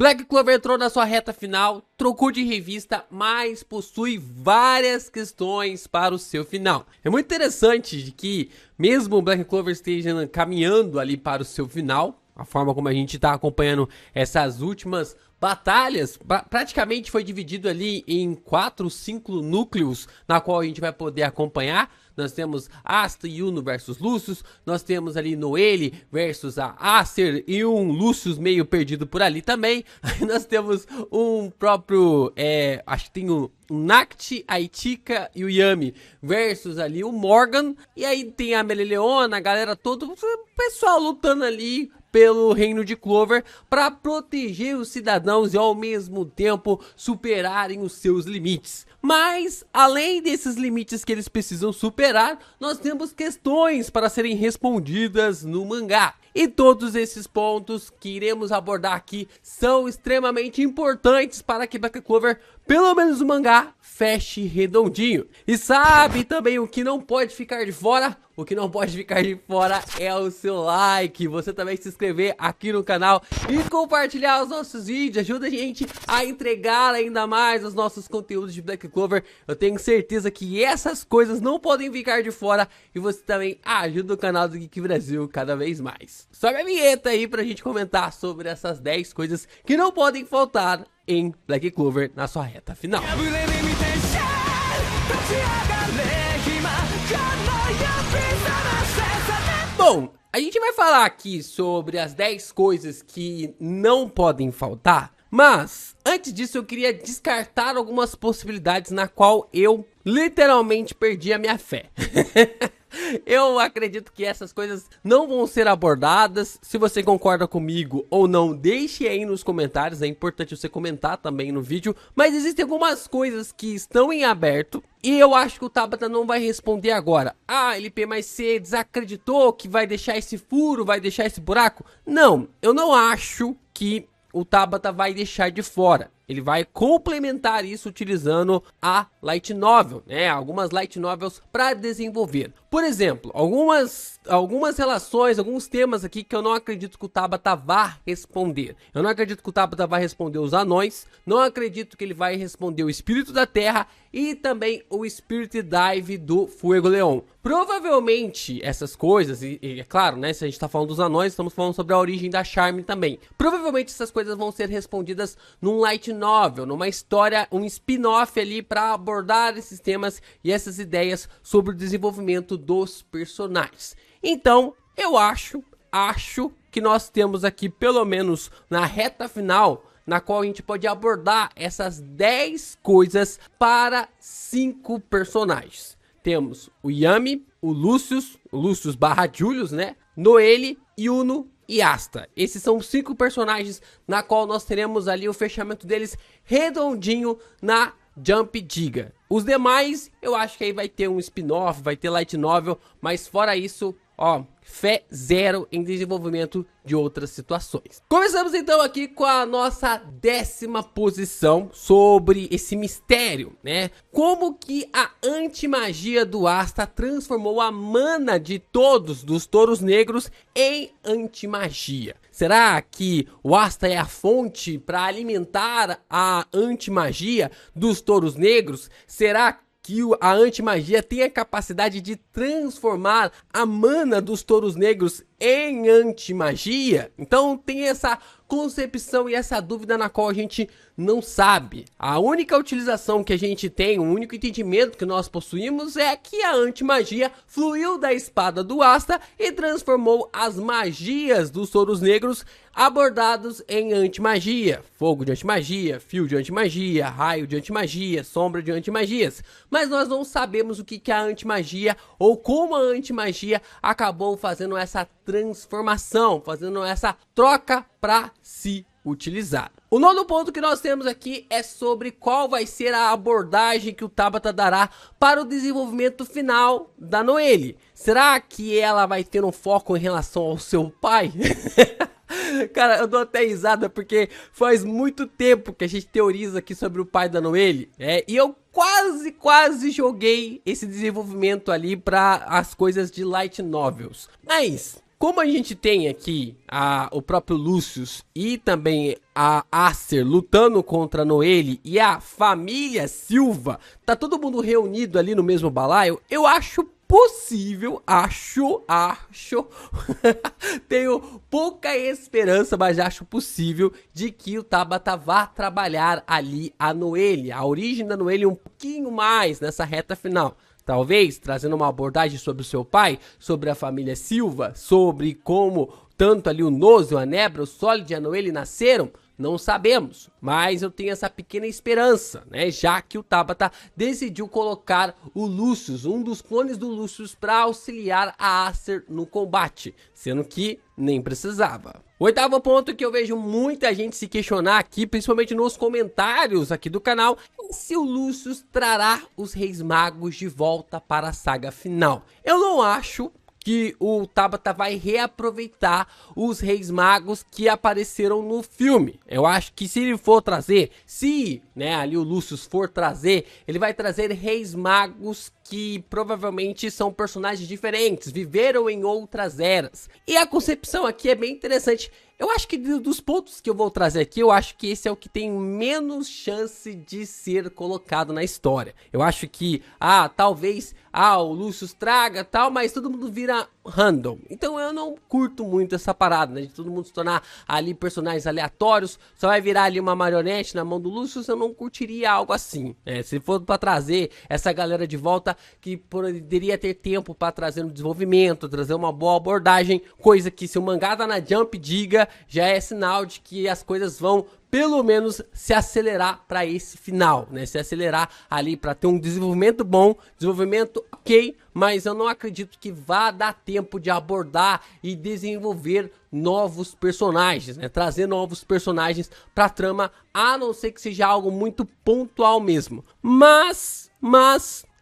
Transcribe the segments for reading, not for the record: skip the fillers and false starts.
Black Clover entrou na sua reta final, trocou de revista, mas possui várias questões para o seu final. É muito interessante de que, mesmo o Black Clover esteja caminhando ali para o seu final, a forma como a gente está acompanhando essas últimas batalhas, praticamente foi dividido ali em 4, 5 núcleos, na qual a gente vai poder acompanhar. Nós temos Asta e Yuno versus Lucius, nós temos ali Noelle versus a Acer e um Lucius meio perdido por ali também. Aí nós temos um próprio, acho que tem o Nacti, a Itika e o Yami versus ali o Morgan. E aí tem a Melaleuona, a galera toda, o pessoal lutando ali pelo reino de Clover para proteger os cidadãos e ao mesmo tempo superarem os seus limites. Mas além desses limites que eles precisam superar, nós temos questões para serem respondidas no mangá. E todos esses pontos que iremos abordar aqui são extremamente importantes para que Black Clover, pelo menos o mangá, feche redondinho. E sabe também o que não pode ficar de fora? O que não pode ficar de fora é o seu like. Você também se inscrever aqui no canal e compartilhar os nossos vídeos. Ajuda a gente a entregar ainda mais os nossos conteúdos de Black Clover. Eu tenho certeza que essas coisas não podem ficar de fora. E você também ajuda o canal do Geek Brasil cada vez mais. Sobe a vinheta aí pra gente comentar sobre essas 10 coisas que não podem faltar em Black Clover na sua reta final. Bom, a gente vai falar aqui sobre as 10 coisas que não podem faltar, mas antes disso eu queria descartar algumas possibilidades na qual eu literalmente perdi a minha fé. Eu acredito que essas coisas não vão ser abordadas. Se você concorda comigo ou não, deixe aí nos comentários. É importante você comentar também no vídeo. Mas existem algumas coisas que estão em aberto e eu acho que o Tabata não vai responder agora. Ah, LP, mas você desacreditou que vai deixar esse furo, vai deixar esse buraco? Não, eu não acho que o Tabata vai deixar de fora. Ele vai complementar isso utilizando a Light Novel, né? Algumas Light Novels para desenvolver. Por exemplo, algumas relações, alguns temas aqui que eu não acredito que o Tabata vá responder. Eu não acredito que o Tabata vai responder os anões, não acredito que ele vai responder o Espírito da Terra e também o Spirit Dive do Fuego Leon. Provavelmente essas coisas, e é claro, né, se a gente tá falando dos anões, estamos falando sobre a origem da Charme também. Provavelmente essas coisas vão ser respondidas num Light Novel, numa história, um spin-off ali para abordar esses temas e essas ideias sobre o desenvolvimento dos personagens. Então, eu acho que nós temos aqui, pelo menos na reta final, na qual a gente pode abordar essas 10 coisas para 5 personagens. Temos o Yami, o Lucius barra Julius, né? Noelle, Yuno e Asta. Esses são 5 personagens na qual nós teremos ali o fechamento deles redondinho na Jump Giga. Os demais, eu acho que aí vai ter um spin-off, vai ter Light Novel, mas fora isso, ó, fé zero em desenvolvimento de outras situações. Começamos então aqui com a nossa 10ª posição sobre esse mistério, né? Como que a antimagia do Asta transformou a mana de todos dos touros negros em antimagia? Será que o Asta é a fonte para alimentar a antimagia dos touros negros? Será que a antimagia tem a capacidade de transformar a mana dos touros negros em antimagia? Então tem essa concepção e essa dúvida na qual a gente não sabe. A única utilização que a gente tem, o único entendimento que nós possuímos é que a antimagia fluiu da espada do Asta e transformou as magias dos touros negros abordados em antimagia. Fogo de antimagia, fio de antimagia, raio de antimagia, sombra de antimagias. Mas nós não sabemos o que é a antimagia ou como a antimagia acabou fazendo essa transformação, fazendo essa troca para se utilizar. O 9º ponto que nós temos aqui é sobre qual vai ser a abordagem que o Tabata dará para o desenvolvimento final da Noelle. Será que ela vai ter um foco em relação ao seu pai? Cara, eu dou até risada porque faz muito tempo que a gente teoriza aqui sobre o pai da Noelle, e eu quase joguei esse desenvolvimento ali para as coisas de Light Novels. Mas como a gente tem aqui o próprio Lucius e também a Aster lutando contra a Noelle e a família Silva, tá todo mundo reunido ali no mesmo balaio, eu acho possível, acho, tenho pouca esperança, mas acho possível de que o Tabata vá trabalhar ali a Noelle, a origem da Noelle um pouquinho mais nessa reta final. Talvez trazendo uma abordagem sobre o seu pai, sobre a família Silva, sobre como tanto ali o Nozo, a Nebra, o Solid e a Noelle nasceram. Não sabemos, mas eu tenho essa pequena esperança, né? Já que o Tabata decidiu colocar o Lucius, um dos clones do Lucius, para auxiliar a Aster no combate, sendo que nem precisava. O oitavo ponto que eu vejo muita gente se questionar aqui, principalmente nos comentários aqui do canal, é se o Lucius trará os Reis Magos de volta para a saga final. Eu não acho que o Tabata vai reaproveitar os Reis Magos que apareceram no filme. Eu acho que se ele for trazer, ali o Lucius for trazer, ele vai trazer Reis Magos que provavelmente são personagens diferentes, viveram em outras eras. E a concepção aqui é bem interessante. Eu acho que dos pontos que eu vou trazer aqui, eu acho que esse é o que tem menos chance de ser colocado na história. Eu acho que, talvez, o Lucius traga tal, mas todo mundo vira random. Então eu não curto muito essa parada, né? De todo mundo se tornar ali personagens aleatórios, só vai virar ali uma marionete na mão do Lucius, eu não curtiria algo assim. Se for pra trazer essa galera de volta, que poderia ter tempo pra trazer um desenvolvimento, trazer uma boa abordagem, coisa que se o mangá tá na Jump diga, já é sinal de que as coisas vão pelo menos se acelerar para esse final, né? Se acelerar ali para ter um desenvolvimento bom, desenvolvimento ok, mas eu não acredito que vá dar tempo de abordar e desenvolver novos personagens, né? Trazer novos personagens para a trama, a não ser que seja algo muito pontual mesmo. Mas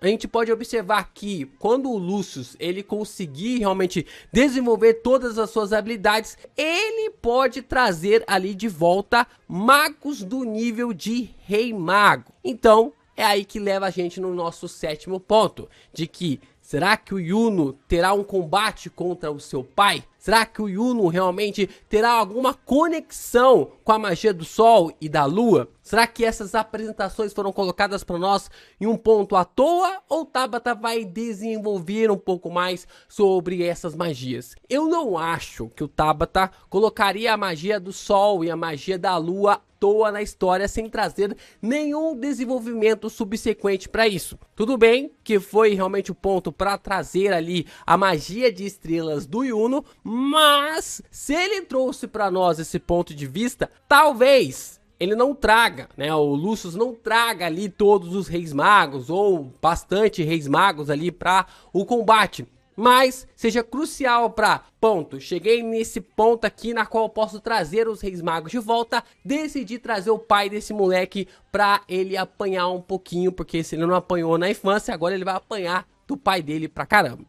a gente pode observar que quando o Lucius ele conseguir realmente desenvolver todas as suas habilidades, ele pode trazer ali de volta magos do nível de Rei Mago. Então é aí que leva a gente no nosso sétimo ponto, de que será que o Yuno terá um combate contra o seu pai? Será que o Yuno realmente terá alguma conexão com a magia do Sol e da Lua? Será que essas apresentações foram colocadas para nós em um ponto à toa? Ou Tabata vai desenvolver um pouco mais sobre essas magias? Eu não acho que o Tabata colocaria a magia do Sol e a magia da Lua à toa na história sem trazer nenhum desenvolvimento subsequente para isso. Tudo bem que foi realmente o ponto para trazer ali a magia de estrelas do Yuno, mas se ele trouxe para nós esse ponto de vista, talvez ele não traga, né? O Lucius não traga ali todos os Reis Magos ou bastante Reis Magos ali para o combate, mas seja crucial para cheguei nesse ponto aqui na qual eu posso trazer os Reis Magos de volta, decidi trazer o pai desse moleque para ele apanhar um pouquinho, porque se ele não apanhou na infância, agora ele vai apanhar do pai dele pra caramba.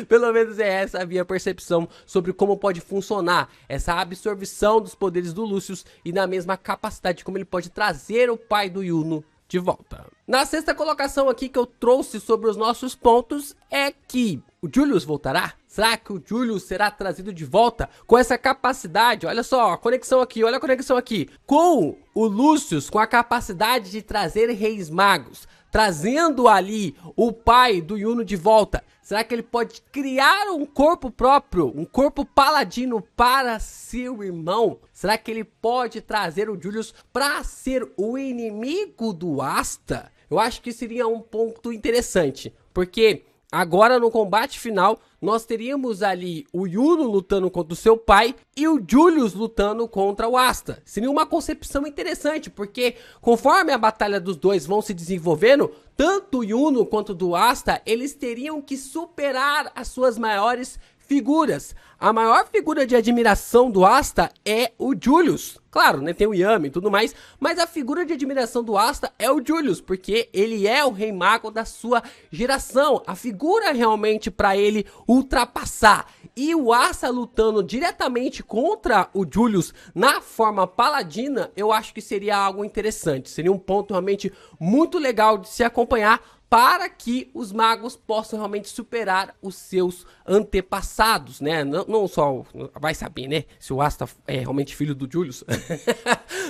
Pelo menos é essa a minha percepção sobre como pode funcionar essa absorção dos poderes do Lucius e na mesma capacidade como ele pode trazer o pai do Yuno de volta. Na sexta colocação aqui que eu trouxe sobre os nossos pontos é que o Julius voltará? Será que o Julius será trazido de volta com essa capacidade? Olha só, a conexão aqui, olha a conexão aqui. Com o Lucius, com a capacidade de trazer Reis Magos, trazendo ali o pai do Yuno de volta. Será que ele pode criar um corpo próprio, um corpo paladino para seu irmão? Será que ele pode trazer o Julius para ser o inimigo do Asta? Eu acho que seria um ponto interessante, porque agora no combate final nós teríamos ali o Yuno lutando contra o seu pai e o Julius lutando contra o Asta. Seria uma concepção interessante, porque conforme a batalha dos dois vão se desenvolvendo, tanto o Yuno quanto do Asta, eles teriam que superar as suas maiores figuras. A maior figura de admiração do Asta é o Julius. Claro, né, tem o Yami e tudo mais, mas a figura de admiração do Asta é o Julius, porque ele é o Rei Mago da sua geração. A figura realmente para ele ultrapassar. E o Asta lutando diretamente contra o Julius na forma paladina, eu acho que seria algo interessante. Seria um ponto realmente muito legal de se acompanhar, para que os magos possam realmente superar os seus antepassados, né? Não só, vai saber, né, se o Asta é realmente filho do Julius,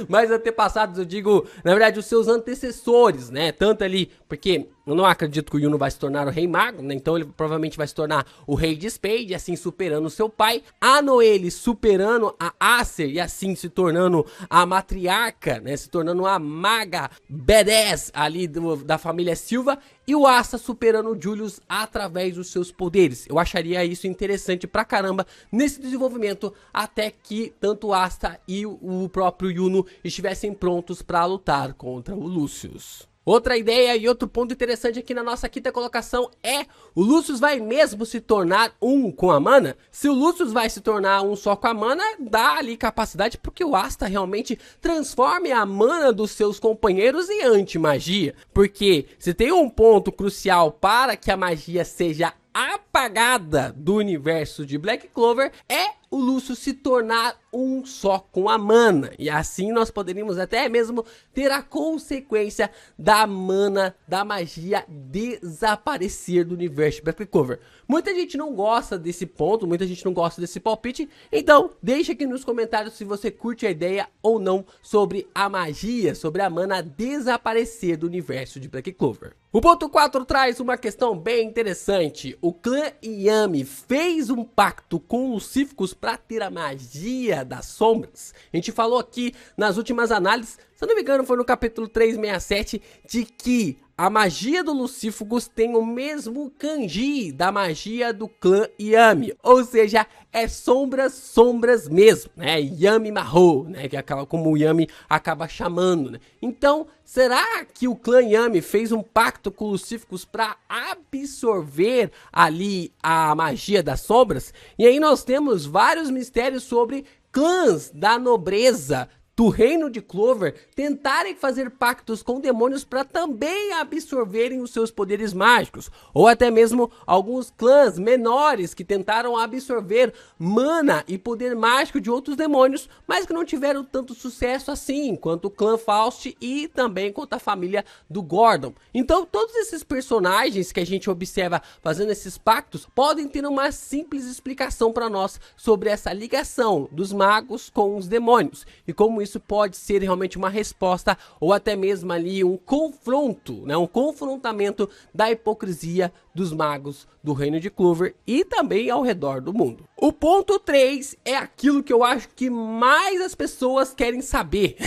mas antepassados, eu digo, na verdade, os seus antecessores, né? Tanto ali, porque eu não acredito que o Yuno vai se tornar o Rei Mago, né? Então ele provavelmente vai se tornar o Rei de Spade, assim superando o seu pai. A Noelle superando a Acer e assim se tornando a matriarca, né? Se tornando a maga badass ali da família Silva. E o Asta superando o Julius através dos seus poderes. Eu acharia isso interessante pra caramba nesse desenvolvimento, até que tanto o Asta e o próprio Yuno estivessem prontos pra lutar contra o Lucius. Outra ideia e outro ponto interessante aqui na nossa quinta colocação é: o Lucius vai mesmo se tornar um com a mana? Se o Lucius vai se tornar um só com a mana, dá ali capacidade porque o Asta realmente transforme a mana dos seus companheiros em anti-magia. Porque se tem um ponto crucial para que a magia seja apagada do universo de Black Clover, é o Lucius se tornar um só com a mana. E assim nós poderíamos até mesmo ter a consequência da mana, da magia desaparecer do universo de Black Clover. Muita gente não gosta desse ponto, muita gente não gosta desse palpite, então deixa aqui nos comentários se você curte a ideia ou não sobre a magia, sobre a mana desaparecer do universo de Black Clover. O ponto 4 traz uma questão bem interessante. O clã Yami fez um pacto com os Lucíficos para ter a magia das sombras. A gente falou aqui nas últimas análises, se eu não me engano foi no capítulo 367, de que a magia do Lucífugos tem o mesmo kanji da magia do clã Yami, ou seja, é sombras mesmo, né? Yami Mahou, né? Que é aquela como o Yami acaba chamando, né? Então, será que o clã Yami fez um pacto com os Lucífugos para absorver ali a magia das sombras? E aí nós temos vários mistérios sobre clãs da nobreza do reino de Clover tentarem fazer pactos com demônios para também absorverem os seus poderes mágicos, ou até mesmo alguns clãs menores que tentaram absorver mana e poder mágico de outros demônios, mas que não tiveram tanto sucesso assim quanto o clã Faust e também quanto a família do Gordon. Então todos esses personagens que a gente observa fazendo esses pactos podem ter uma simples explicação para nós sobre essa ligação dos magos com os demônios e como isso pode ser realmente uma resposta ou até mesmo ali um confronto, né? Um confrontamento da hipocrisia dos magos do reino de Clover e também ao redor do mundo. O ponto 3 é aquilo que eu acho que mais as pessoas querem saber.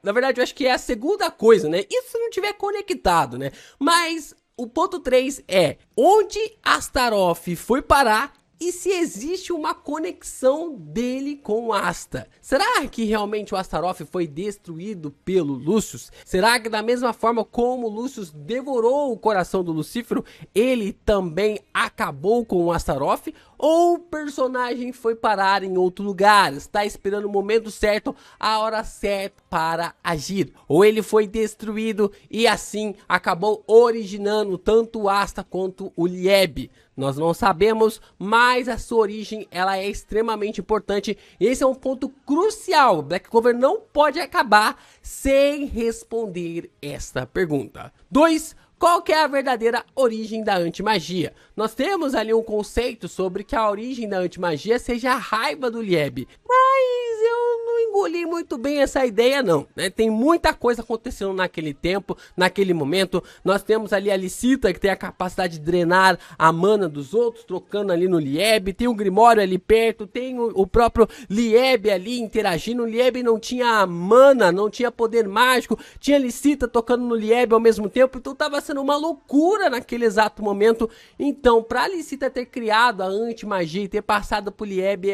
Na verdade, eu acho que é a segunda coisa, né? Isso se não tiver conectado, né? Mas o ponto 3 é: onde Astaroth foi parar? E se existe uma conexão dele com o Asta? Será que realmente o Astaroth foi destruído pelo Lucius? Será que da mesma forma como o Lucius devorou o coração do Lucífero, ele também acabou com o Astaroth? Ou o personagem foi parar em outro lugar, está esperando o momento certo, a hora certa para agir? Ou ele foi destruído e assim acabou originando tanto o Asta quanto o Lieb? Nós não sabemos, mas a sua origem ela é extremamente importante. E esse é um ponto crucial. Black Clover não pode acabar sem responder esta pergunta. 2. Qual que é a verdadeira origem da antimagia? Nós temos ali um conceito sobre que a origem da antimagia seja a raiva do Lieb. Mas eu não engoli muito bem essa ideia não, né? Tem muita coisa acontecendo naquele tempo, naquele momento. Nós temos ali a Licita, que tem a capacidade de drenar a mana dos outros, trocando ali no Lieb. Tem o Grimório ali perto, tem o próprio Lieb ali interagindo. O Lieb não tinha mana, não tinha poder mágico, tinha Licita tocando no Lieb ao mesmo tempo, então tava sendo uma loucura naquele exato momento. Então, pra Licita ter criado a anti-magia e ter passado pro Lieb,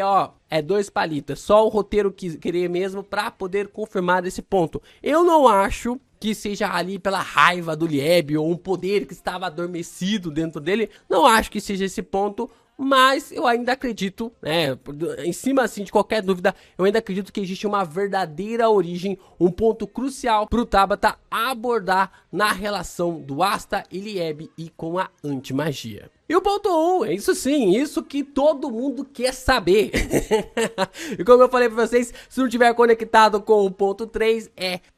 é 2 palitos. Só o roteiro querer mesmo pra poder confirmar esse ponto. Eu não acho que seja ali pela raiva do Lieb ou um poder que estava adormecido dentro dele. Não acho que seja esse ponto. Mas eu ainda acredito, né, em cima assim de qualquer dúvida, eu ainda acredito que existe uma verdadeira origem, um ponto crucial para o Tabata abordar na relação do Asta e Lieb e com a antimagia. E o ponto 1, é isso sim, isso que todo mundo quer saber. E como eu falei pra vocês, se não tiver conectado com o ponto 3,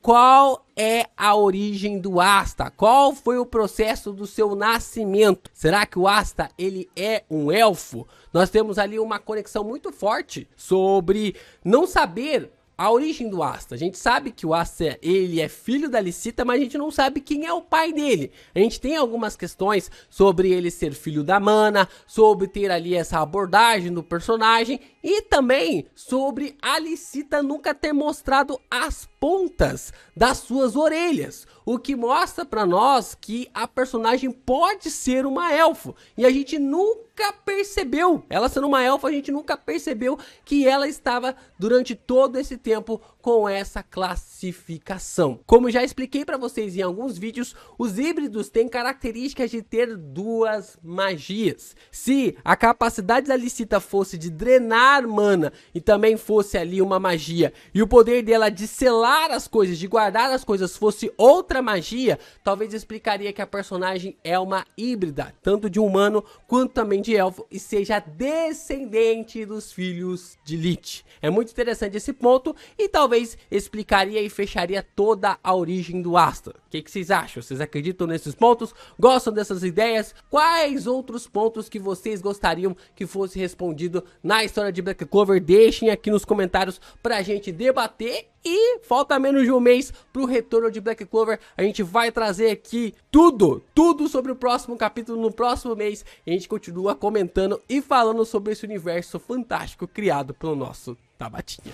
qual é a origem do Asta? Qual foi o processo do seu nascimento? Será que o Asta, ele é um elfo? Nós temos ali uma conexão muito forte sobre não saber a origem do Asta. A gente sabe que o Asta, ele é filho da Licita, mas a gente não sabe quem é o pai dele. A gente tem algumas questões sobre ele ser filho da Mana, sobre ter ali essa abordagem do personagem e também sobre a Licita nunca ter mostrado as pontas das suas orelhas, o que mostra pra nós que a personagem pode ser uma elfo e a gente nunca percebeu, ela sendo uma elfa, a gente nunca percebeu que ela estava durante todo esse tempo com essa classificação. Como já expliquei pra vocês em alguns vídeos, os híbridos têm características de ter duas magias. Se a capacidade da Licita fosse de drenar mana e também fosse ali uma magia, e o poder dela de selar as coisas, de guardar as coisas fosse outra magia, talvez explicaria que a personagem é uma híbrida, tanto de humano quanto também de elfo, e seja descendente dos filhos de Lich. É muito interessante esse ponto e talvez explicaria e fecharia toda a origem do Asta. O que vocês acham? Vocês acreditam nesses pontos? Gostam dessas ideias? Quais outros pontos que vocês gostariam que fosse respondido na história de Black Clover? Deixem aqui nos comentários pra gente debater. E falta menos de um mês pro retorno de Black Clover. A gente vai trazer aqui tudo sobre o próximo capítulo no próximo mês. E a gente continua comentando e falando sobre esse universo fantástico criado pelo nosso Tabatinha.